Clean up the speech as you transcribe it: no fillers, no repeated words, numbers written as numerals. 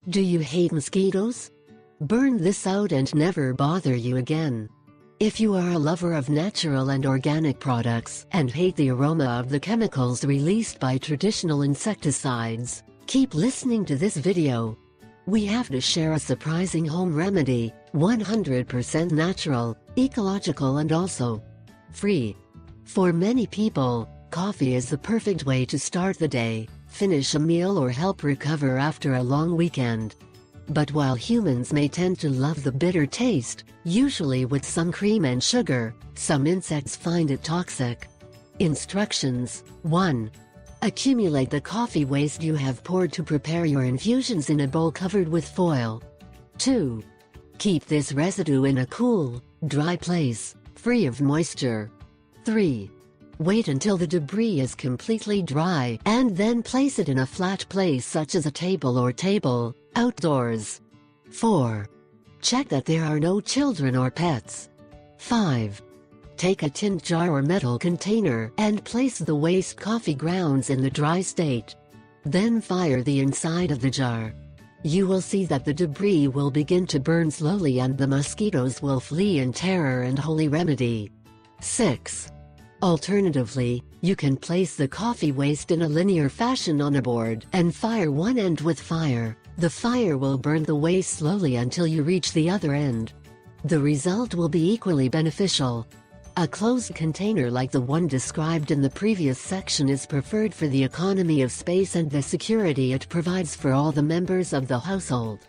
Do you hate mosquitoes? Burn this out and never bother you again. If you are a lover of natural and organic products and hate the aroma of the chemicals released by traditional insecticides, keep listening to this video. We have to share a surprising home remedy, 100% natural, ecological and also free. For many people, coffee is the perfect way to start the day, finish a meal or help recover after a long weekend. But while humans may tend to love the bitter taste, usually with some cream and sugar, some insects find it toxic. Instructions: 1. Accumulate the coffee waste you have poured to prepare your infusions in a bowl covered with foil. 2. Keep this residue in a cool, dry place, free of moisture. 3. Wait until the debris is completely dry and then place it in a flat place such as a table or table, outdoors. 4. Check that there are no children or pets. 5. Take a tin jar or metal container and place the waste coffee grounds in the dry state. Then fire the inside of the jar. You will see that the debris will begin to burn slowly and the mosquitoes will flee in terror and holy remedy. 6. Alternatively, you can place the coffee waste in a linear fashion on a board and fire one end with fire. The fire will burn the waste slowly until you reach the other end. The result will be equally beneficial. A closed container like the one described in the previous section is preferred for the economy of space and the security it provides for all the members of the household.